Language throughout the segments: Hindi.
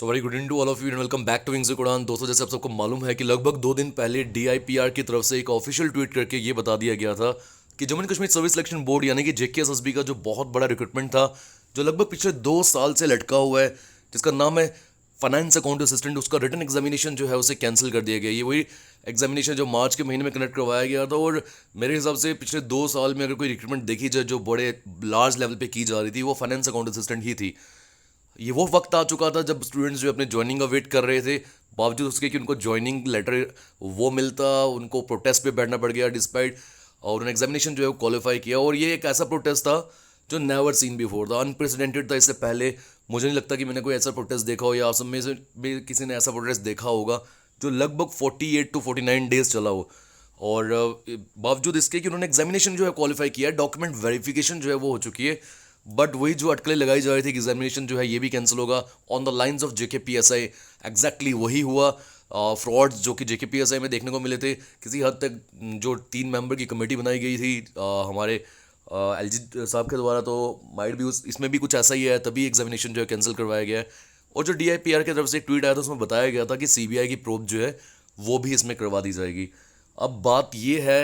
So very good evening to all of you and welcome back to wings Udaan. दोस्तों, जैसे आप सबको मालूम है कि लगभग 2 दिन पहले डीआईपीआर की तरफ से एक ऑफिशियल ट्वीट करके ये बता दिया गया था कि Jammu and Kashmir service selection board यानी कि जेकेएसएसबी का जो बहुत बड़ा रिक्रूटमेंट था, जो लगभग पिछले 2 साल से लटका हुआ है, जिसका नाम है फाइनेंस अकाउंट असिस्टेंट, उसका रिटन एग्जामिनेशन जो है उसे कैंसिल कर दिया गया। ये वही एग्जामिनेशन जो मार्च के महीने में कंडक्ट करवाया गया था और मेरे हिसाब से पिछले 2 साल में अगर कोई रिक्रूटमेंट देखी जाए जो बड़े लार्ज लेवल पे की जा रही थी, वो फाइनेंस अकाउंट असिस्टेंट ही थी। ये वो वक्त आ चुका था जब स्टूडेंट्स जो अपने ज्वाइनिंग का वेट कर रहे थे, बावजूद उसके कि उनको ज्वाइनिंग लेटर वो मिलता, उनको प्रोटेस्ट पे बैठना पड़ गया डिस्पाइट, और उन्होंने एग्जामिनेशन जो है वो क्वालिफाई किया। और ये एक ऐसा प्रोटेस्ट था जो नेवर सीन बिफोर था, अनप्रेसिडेंटेड था। इससे पहले मुझे नहीं लगता कि मैंने कोई ऐसा प्रोटेस्ट देखा हो या आप सब में से भी किसी ने ऐसा प्रोटेस्ट देखा होगा जो लगभग 48 to 49 डेज चला हो। और बावजूद इसके कि उन्होंने एग्जामिनेशन जो है क्वालिफाई किया है, डॉक्यूमेंट वेरिफिकेशन जो है वो हो चुकी है, बट वही जो अटकलें लगाई जा रही थी कि एग्जामिनेशन जो है ये भी कैंसिल होगा on the lines of JKPSI, exactly वही हुआ। फ्रॉड्स जो कि जेकेपीएसआई में देखने को मिले थे किसी हद तक, जो 3 मेंबर की कमेटी बनाई गई थी हमारे एलजी साहब के द्वारा, तो माइट भी इसमें भी कुछ ऐसा ही है, तभी एग्जामिनेशन जो है कैंसिल करवाया गया है। और जो डीआईपीआर की तरफ से एक ट्वीट आया था उसमें बताया गया था कि सीबीआई की प्रोब जो है वो भी इसमें करवा दी जाएगी। अब बात ये है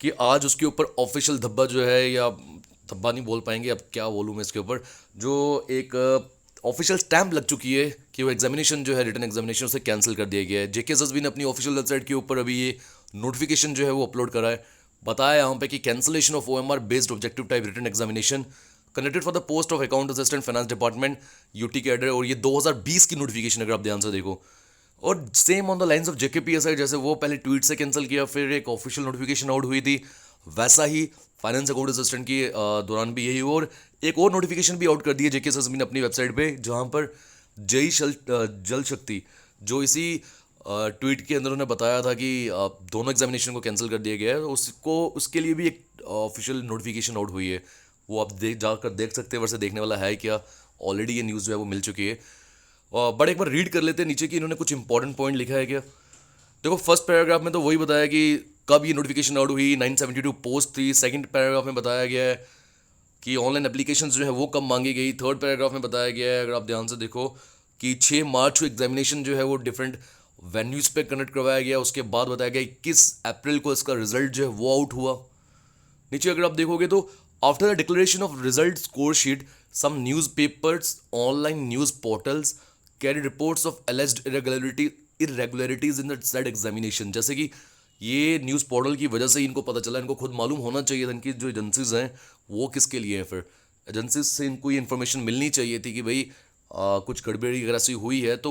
कि आज उसके ऊपर ऑफिशियल धब्बा जो है, या धब्बा नहीं बोल पाएंगे, अब क्या बोलूँ मैं इसके ऊपर, जो एक ऑफिशियल स्टैंप लग चुकी है कि वो एग्जामिनेशन जो है रिटन एग्जामिनेशन उसे कैंसिल कर दिया गया है। जेकेएसएसबी ने अपनी ऑफिशियल वेबसाइट के ऊपर अभी ये नोटिफिकेशन जो है वो अपलोड करा है। बताया यहाँ पे कि cancellation of OMR based objective type written examination conducted for the post of account assistant finance department UT cadre. और ये 2020 की नोटिफिकेशन, अगर आप ध्यान से देखो, और same on the lines of JKPSI, जैसे वो पहले ट्वीट से कैंसिल किया फिर एक ऑफिशियल नोटिफिकेशन आउट हुई थी, वैसा ही फाइनेंस अकाउंट असिस्टेंट की दौरान भी यही हुआ। और एक और नोटिफिकेशन भी आउट कर दी है जेकेएसएसबी ने अपनी वेबसाइट पे, जहां पर जल शक्ति, जो इसी ट्वीट के अंदर उन्होंने बताया था कि दोनों एग्जामिनेशन को कैंसिल कर दिया गया है, उसको उसके लिए भी एक ऑफिशियल नोटिफिकेशन आउट हुई है। वो आप जाकर देख सकते हैं, वैसे देखने वाला है क्या, ऑलरेडी ये न्यूज़ जो है वो मिल चुकी है। बट एक बार रीड कर लेते हैं नीचे कि इन्होंने कुछ इंपॉर्टेंट पॉइंट लिखा है क्या। देखो, फर्स्ट पैराग्राफ में तो वही बताया कि कब ये नोटिफिकेशन आउट हुई, 972 पोस्ट थी। सेकंड पैराग्राफ में बताया गया है कि ऑनलाइन एप्लीकेशन जो है वो कब मांगी गई। थर्ड पैराग्राफ में बताया गया है, अगर आप ध्यान से देखो, कि 6 मार्च को एग्जामिनेशन जो है वो डिफरेंट वेन्यूज़ पे कंडक्ट करवाया गया। उसके बाद बताया गया 21 अप्रैल को इसका रिजल्ट जो है वो आउट हुआ। नीचे अगर आप देखोगे तो after the declaration of result score sheet, some newspapers, online news portals carry reports of alleged irregularities in the said examination. जैसे कि ये न्यूज़ पोर्टल की वजह से ही इनको पता चला, इनको खुद मालूम होना चाहिए था, इनकी जो एजेंसीज हैं वो किसके लिए हैं। फिर एजेंसीज से इनको ये इन्फॉर्मेशन मिलनी चाहिए थी कि भाई कुछ गड़बड़ी अगर ऐसी हुई है तो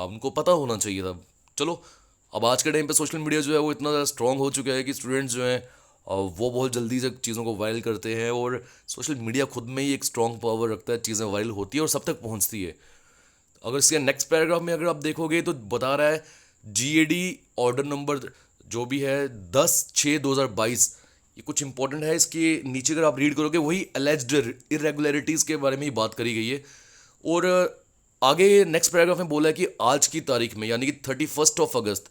उनको पता होना चाहिए था। चलो, अब आज के टाइम पे सोशल मीडिया जो है वो इतना ज़्यादा स्ट्रांग हो चुका है कि स्टूडेंट्स जो हैं वो बहुत जल्दी से चीज़ों को वायरल करते हैं, और सोशल मीडिया खुद में ही एक स्ट्रांग पावर रखता है, चीज़ें वायरल होती है और सब तक पहुंचती है। अगर इसके नेक्स्ट पैराग्राफ में अगर आप देखोगे तो बता रहा है जीएडी ऑर्डर नंबर जो भी है 10/6/2022, ये कुछ इंपॉर्टेंट है। इसके नीचे अगर आप रीड करोगे वही एलेज्ड इरेगुलरिटीज़ के बारे में ही बात करी गई है। और आगे नेक्स्ट पैराग्राफ में बोला है कि आज की तारीख में यानी कि 31 अगस्त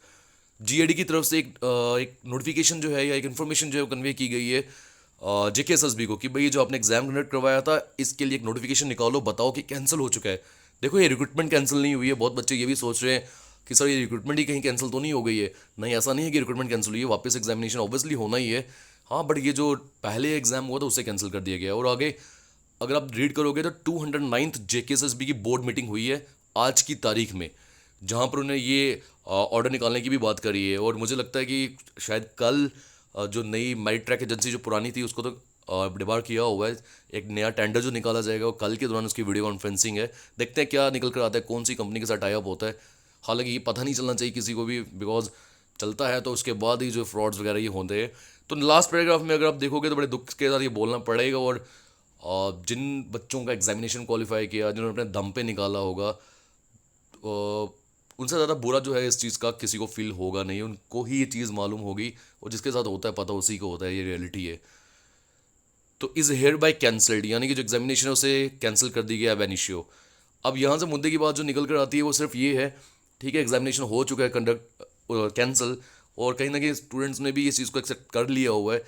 जीएडी की तरफ से एक नोटिफिकेशन जो है या एक इन्फॉर्मेशन जो है कन्वे की गई है जेकेएसएसबी को कि भाई जो आपने एग्जाम कंडक्ट करवाया था इसके लिए एक नोटिफिकेशन निकालो, बताओ कि कैंसिल हो चुका है। देखो, ये रिक्रूटमेंट कैंसिल नहीं हुई है। बहुत बच्चे ये भी सोच रहे हैं कि सर ये रिक्रूटमेंट ही कहीं कैंसिल तो नहीं हो गई है। नहीं, ऐसा नहीं है कि रिक्रूटमेंट कैंसिल हुई है, वापस एग्जामिनेशन ऑब्वियसली होना ही है। हाँ, बट ये जो पहले एग्जाम हुआ था उसे कैंसिल कर दिया गया। और आगे अगर आप रीड करोगे तो 209th जेकेएसएसबी की बोर्ड मीटिंग हुई है आज की तारीख में, जहाँ पर उन्होंने ये ऑर्डर निकालने की भी बात करी है। और मुझे लगता है कि शायद कल जो नई मेरिट ट्रैक एजेंसी जो पुरानी थी उसको तो डिबार किया हुआ है, एक नया टेंडर जो निकाला जाएगा और कल के दौरान उसकी वीडियो कॉन्फ्रेंसिंग है। देखते हैं क्या निकल कर आता है, कौन सी कंपनी के साथ टाई अप होता है। हालांकि ये पता नहीं चलना चाहिए किसी को भी, बिकॉज चलता है तो उसके बाद ही जो फ्रॉड्स वगैरह ये होते हैं। तो लास्ट पैराग्राफ में अगर आप देखोगे तो बड़े दुख के साथ ये बोलना पड़ेगा। और जिन बच्चों का एग्जामिनेशन क्वालिफाई किया, जिन्होंने अपने दम पे निकाला होगा, उनसे ज़्यादा बुरा जो है इस चीज़ का किसी को फील होगा नहीं, उनको ही ये चीज़ मालूम होगी। और जिसके साथ होता है पता उसी को होता है, ये रियलिटी है। तो इज़ हेयर बाय कैंसल्ड, यानी कि जो एग्जामिनेशन है उसे कैंसिल कर दी गया अब एनिशियो। अब यहाँ से मुद्दे की बात जो निकल कर आती है वो सिर्फ ये है, ठीक है एग्जामिनेशन हो चुका है कंडक्ट कैंसिल, और कहीं ना कहीं स्टूडेंट्स ने भी इस चीज़ को एक्सेप्ट कर लिया हुआ है।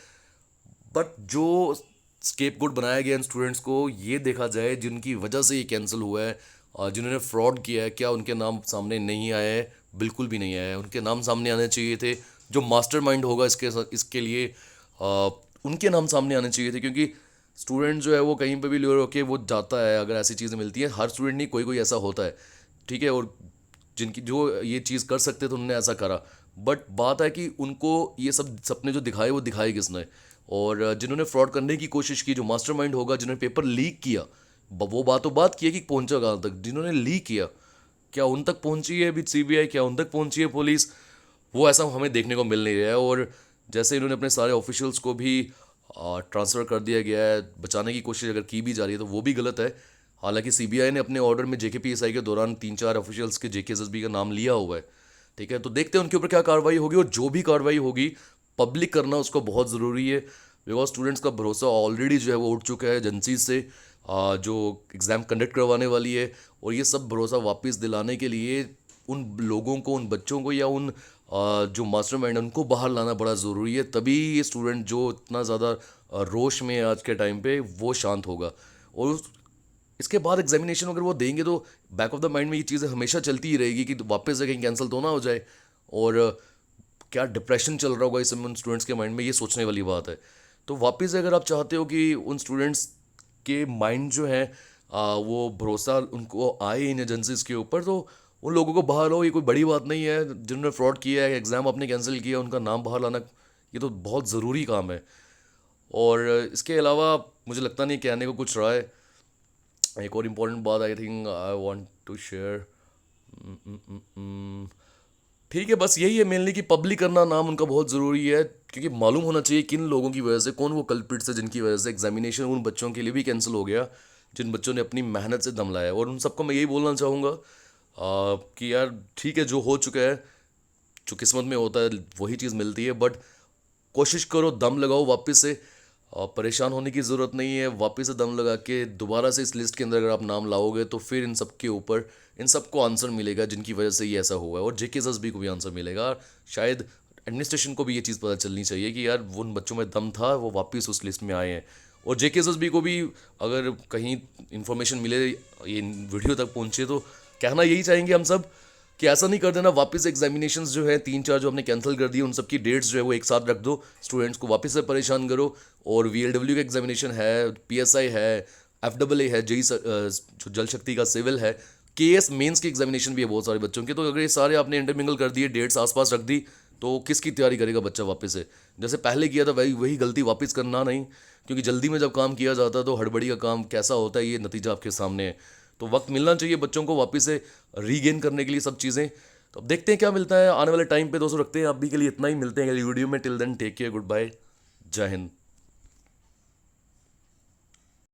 बट जो स्केप गोट बनाया गया इन स्टूडेंट्स को, ये देखा जाए जिनकी वजह से ये कैंसिल हुआ है, जिन्होंने फ्रॉड किया है, क्या उनके नाम सामने नहीं आया है? बिल्कुल भी नहीं आया है। उनके नाम सामने आने चाहिए थे। जो मास्टरमाइंड होगा इसके लिए उनके नाम सामने आने चाहिए थे, क्योंकि स्टूडेंट जो है वो कहीं पे भी लure होके वो जाता है, अगर ऐसी चीज़ें मिलती हैं। हर स्टूडेंट नहीं, कोई कोई ऐसा होता है, ठीक है, और जिनकी जो ये चीज़ कर सकते थे उन्होंने ऐसा करा। बट बात है कि उनको ये सब सपने जो दिखाए वो दिखाए किसने? और जिन्होंने फ्रॉड करने की कोशिश की, जो मास्टरमाइंड होगा, जिन्होंने पेपर लीक किया, वो बातों बात की है कि पहुंचा कहाँ तक। जिन्होंने लीक किया, क्या उन तक पहुंची है अभी सीबीआई? क्या उन तक पहुंची है पुलिस? वो ऐसा हमें देखने को मिल नहीं रहा है। और जैसे इन्होंने अपने सारे ऑफिशियल्स को भी ट्रांसफ़र कर दिया गया है, बचाने की कोशिश अगर की भी जा रही है तो वो भी गलत है। हालांकि सीबीआई ने अपने ऑर्डर में जेकेपीएसआई के दौरान 3-4 ऑफिशियल्स के जेकेएसएसबी का नाम लिया हुआ है, ठीक है। तो देखते हैं उनके ऊपर क्या कार्रवाई होगी, और जो भी कार्रवाई होगी पब्लिक करना उसको बहुत ज़रूरी है, बिकॉज स्टूडेंट्स का भरोसा ऑलरेडी जो है वो उठ चुका है एजेंसी से, जो एग्ज़ाम कंडक्ट करवाने वाली है। और ये सब भरोसा वापस दिलाने के लिए उन लोगों को, उन बच्चों को, या उन जो मास्टरमाइंड है उनको बाहर लाना बड़ा ज़रूरी है। तभी ये स्टूडेंट जो इतना ज़्यादा रोश में है आज के टाइम पे, वो शांत होगा। और इसके बाद एग्जामिनेशन अगर वो देंगे तो बैक ऑफ द माइंड में ये चीज़ें हमेशा चलती ही रहेगी कि वापस से कहीं कैंसिल तो ना हो जाए। और क्या डिप्रेशन चल रहा होगा इस समय उन स्टूडेंट्स के माइंड में, ये सोचने वाली बात है। तो वापस से अगर आप चाहते हो कि उन स्टूडेंट्स के माइंड जो है वो भरोसा उनको आए इन एजेंसीज के ऊपर, तो उन लोगों को बाहर लो। ये कोई बड़ी बात नहीं है। जिन्होंने फ्रॉड किया है, एग्ज़ाम आपने कैंसिल किया, उनका नाम बाहर लाना ये तो बहुत ज़रूरी काम है। और इसके अलावा मुझे लगता नहीं कहने को कुछ रहा है। एक और इम्पोर्टेंट बात I think I want to share, ठीक है, बस यही है मेनली कि पब्लिक करना नाम उनका बहुत ज़रूरी है, क्योंकि मालूम होना चाहिए किन लोगों की वजह से, कौन वो कल्प्रिट्स है जिनकी वजह से एग्जामिनेशन उन बच्चों के लिए भी कैंसिल हो गया, जिन बच्चों ने अपनी मेहनत से दम लाया। और उन सबको मैं यही बोलना चाहूँगा कि यार ठीक है, जो हो चुका है, जो किस्मत में होता है वही चीज़ मिलती है। बट कोशिश करो, दम लगाओ वापस से। परेशान होने की ज़रूरत नहीं है। वापस से दम लगा के दोबारा से इस लिस्ट के अंदर अगर आप नाम लाओगे तो फिर इन सब के ऊपर इन सबको आंसर मिलेगा जिनकी वजह से ये ऐसा हुआ है, और जेकेएसएसबी को भी आंसर मिलेगा। शायद एडमिनिस्ट्रेशन को भी ये चीज़ पता चलनी चाहिए कि यार उन बच्चों में दम था, वो वापस उस लिस्ट में आए हैं। और जेकेएसएसबी को भी अगर कहीं इन्फॉर्मेशन मिले, ये वीडियो तक पहुँचे, तो कहना यही चाहेंगे हम सब कि ऐसा नहीं कर देना। वापस एग्जामिनेशंस जो है 3-4 जो हमने कैंसिल कर दिए, उन सब की डेट्स जो है वो एक साथ रख दो, स्टूडेंट्स को वापस से परेशान करो। और वीएलडब्ल्यू का एग्जामिनेशन है, पीएसआई है, एफडब्ल्यू है, जेई जो जल शक्ति का सिविल है, केएस मेंस की एग्जामिनेशन भी है बहुत सारे बच्चों के। तो अगर ये सारे आपने इंटरमिंगल कर दिए, डेट्स आसपास रख दी, तो किसकी तैयारी करेगा बच्चा वापस से? जैसे पहले किया था वही वही गलती वापस करना नहीं, क्योंकि जल्दी में जब काम किया जाता है तो हड़बड़ी का काम कैसा होता है ये नतीजा आपके सामने है। तो वक्त मिलना चाहिए बच्चों को वापस से रीगेन करने के लिए सब चीज़ें। तो अब देखते हैं क्या मिलता है आने वाले टाइम पे। दोस्तों रखते हैं अभी के लिए इतना ही, मिलते हैं अगली वीडियो में। Till then take care, good bye, जय हिंद।